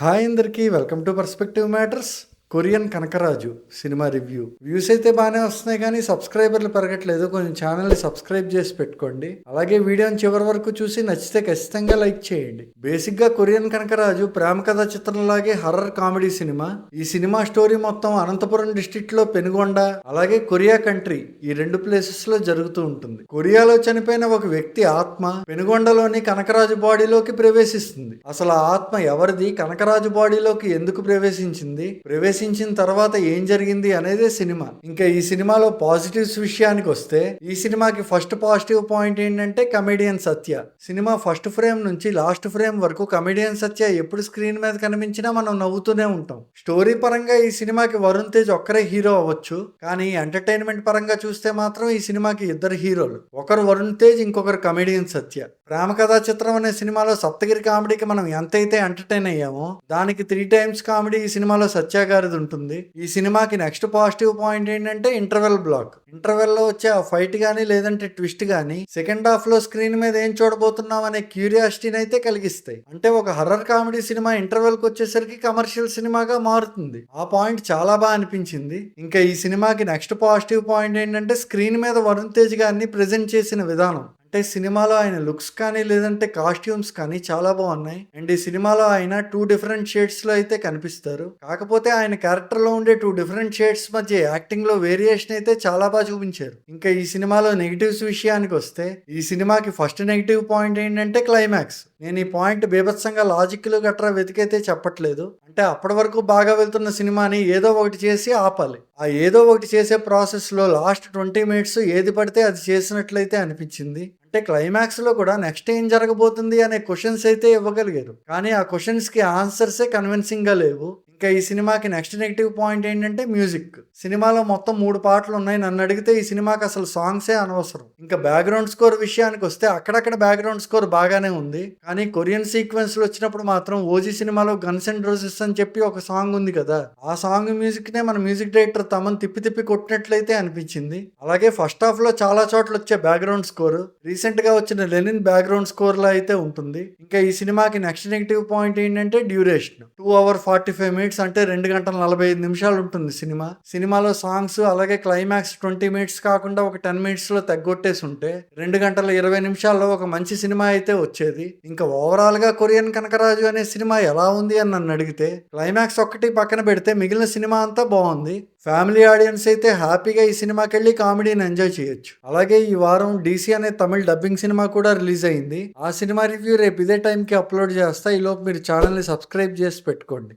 Hi అందరికీ welcome to perspective matters. Korean Kanakaraju సినిమా review. Views అయితే బాగానే వస్తున్నాయి కానీ సబ్స్క్రైబర్లు పెరగట్లేదు. కొంచెం ఛానల్ని సబ్స్క్రైబ్ చేసి పెట్టుకోండి. అలాగే వీడియోని చివరి వరకు చూసి నచ్చితే ఖచ్చితంగా లైక్ చేయండి. బేసిక్గా కొరియన్ కనకరాజు ప్రేమ కథ చిత్రంలాగే హర్రర్ కామెడీ సినిమా. ఈ సినిమా స్టోరీ మొత్తం అనంతపురం డిస్ట్రిక్ట్లో పెనుగొండ అలాగే కొరియా కంట్రీ ఈ రెండు ప్లేసెస్ లో జరుగుతూ ఉంటుంది. కొరియాలో చనిపోయిన ఒక వ్యక్తి ఆత్మ పెనుగొండలోని కనకరాజు బాడీలోకి ప్రవేశిస్తుంది. అసలు ఆ ఆత్మ ఎవరిది, కనకరాజు బాడీలోకి ఎందుకు ప్రవేశించిన తర్వాత ఏం జరిగింది అనేదే సినిమా. ఇంకా ఈ సినిమాలో పాజిటివ్స్ విషయానికి వస్తే ఈ సినిమాకి ఫస్ట్ పాజిటివ్ పాయింట్ ఏంటంటే కమెడియన్ సత్య. సినిమా ఫస్ట్ ఫ్రేమ్ నుంచి లాస్ట్ ఫ్రేమ్ వరకు కమెడియన్ సత్య ఎప్పుడు స్క్రీన్ మీద కనిపించినా మనం నవ్వుతూనే ఉంటాం. స్టోరీ పరంగా ఈ సినిమాకి వరుణ్ తేజ్ ఒక్కరే హీరో అవ్వచ్చు, కానీ ఎంటర్టైన్మెంట్ పరంగా చూస్తే మాత్రం ఈ సినిమాకి ఇద్దరు హీరోలు, ఒకరు వరుణ్ తేజ్, ఇంకొకరు కమెడియన్ సత్య. ప్రేమ కథా చిత్రం అనే సినిమాలో సప్తగిరి కామెడీకి మనం ఎంతైతే ఎంటర్టైన్ అయ్యామో దానికి 3 times కామెడీ ఈ సినిమాలో సత్య గారిది ఉంటుంది. ఈ సినిమాకి నెక్స్ట్ పాజిటివ్ పాయింట్ ఏంటంటే ఇంటర్వెల్ బ్లాక్. ఇంటర్వెల్ లో వచ్చే ఆ ఫైట్ గానీ లేదంటే ట్విస్ట్ గానీ సెకండ్ హాఫ్ లో స్క్రీన్ మీద ఏం చూడబోతున్నాం అనే క్యూరియాసిటీని అయితే కలిగిస్తాయి. అంటే ఒక హర్రర్ కామెడీ సినిమా ఇంటర్వెల్ కి వచ్చేసరికి కమర్షియల్ సినిమాగా మారుతుంది. ఆ పాయింట్ చాలా బాగా అనిపించింది. ఇంకా ఈ సినిమాకి నెక్స్ట్ పాజిటివ్ పాయింట్ ఏంటంటే స్క్రీన్ మీద వరుణ్ తేజ్ గారిని ప్రెజెంట్ చేసిన విధానం. అంటే సినిమాలో ఆయన లుక్స్ కానీ లేదంటే కాస్ట్యూమ్స్ కానీ చాలా బాగున్నాయి. అండ్ ఈ సినిమాలో ఆయన 2 different షేడ్స్ లో అయితే కనిపిస్తారు. కాకపోతే ఆయన క్యారెక్టర్ లో ఉండే 2 different షేడ్స్ మధ్య యాక్టింగ్ లో వేరియేషన్ అయితే చాలా బాగా చూపించారు. ఇంకా ఈ సినిమాలో నెగిటివ్స్ విషయానికి వస్తే ఈ సినిమాకి ఫస్ట్ నెగిటివ్ పాయింట్ ఏంటంటే క్లైమాక్స్. నేను ఈ పాయింట్ బీభత్సంగా లాజిక్లు గట్రా వెతికైతే చెప్పట్లేదు. అంటే అప్పటి వరకు బాగా వెళ్తున్న సినిమాని ఏదో ఒకటి చేసి ఆపాలి. ఆ ఏదో ఒకటి చేసే ప్రాసెస్ లో లాస్ట్ 20 minutes ఏది పడితే అది చేసినట్లయితే అనిపించింది. అంటే క్లైమాక్స్ లో కూడా నెక్స్ట్ ఏం జరగబోతుంది అనే క్వశ్చన్స్ అయితే ఇవ్వగలిగారు, కానీ ఆ క్వశ్చన్స్ కి ఆన్సర్సే కన్విన్సింగ్ గా లేవు. ఇంకా ఈ సినిమాకి నెక్స్ట్ నెగిటివ్ పాయింట్ ఏంటంటే మ్యూజిక్. సినిమాలో మొత్తం 3 పాటలు ఉన్నాయి. నన్ను అడిగితే ఈ సినిమాకి అసలు సాంగ్సే అనవసరం. ఇంకా బ్యాక్గ్రౌండ్ స్కోర్ విషయానికి వస్తే అక్కడక్కడ బ్యాక్గ్రౌండ్ స్కోర్ బాగానే ఉంది, కానీ కొరియన్ సీక్వెన్స్ లో వచ్చినప్పుడు మాత్రం ఓజీ సినిమాలో గన్స్ అండ్ రోజెస్ అని చెప్పి ఒక సాంగ్ ఉంది కదా, ఆ సాంగ్ మ్యూజిక్ నే మన మ్యూజిక్ డైరెక్టర్ తమన్ తిప్పి తిప్పి కొట్టినట్లయితే అనిపించింది. అలాగే ఫస్ట్ హాఫ్ లో చాలా చోట్ల వచ్చే బ్యాక్గ్రౌండ్ స్కోర్ రీసెంట్ గా వచ్చిన లెనిన్ బ్యాక్గ్రౌండ్ స్కోర్ లో అయితే ఉంటుంది. ఇంకా ఈ సినిమాకి నెక్స్ట్ నెగిటివ్ పాయింట్ ఏంటంటే డ్యూరేషన్. 2 hours 45 minutes అంటే 2 గంటల 45 నిమిషాలు ఉంటుంది సినిమాలో సాంగ్స్ అలాగే క్లైమాక్స్ 20 minutes కాకుండా ఒక 10 minutes లో తగ్గొట్టేసి ఉంటే 2 గంటల 20 నిమిషాల్లో ఒక మంచి సినిమా అయితే వచ్చేది. ఇంకా ఓవరాల్ గా కొరియన్ కనకరాజు అనే సినిమా ఎలా ఉంది అని నన్ను అడిగితే క్లైమాక్స్ ఒక్కటి పక్కన పెడితే మిగిలిన సినిమా అంతా బాగుంది. ఫ్యామిలీ ఆడియన్స్ అయితే హ్యాపీగా ఈ సినిమాకి వెళ్ళి కామెడీని ఎంజాయ్ చేయొచ్చు. అలాగే ఈ వారం డీసీ అనే తమిళ డబ్బింగ్ సినిమా కూడా రిలీజ్ అయింది. ఆ సినిమా రివ్యూ రేపు ఇదే టైంకి అప్లోడ్ చేస్తా. ఈలోపు మీరు ఛానల్ని సబ్స్క్రైబ్ చేసి పెట్టుకోండి.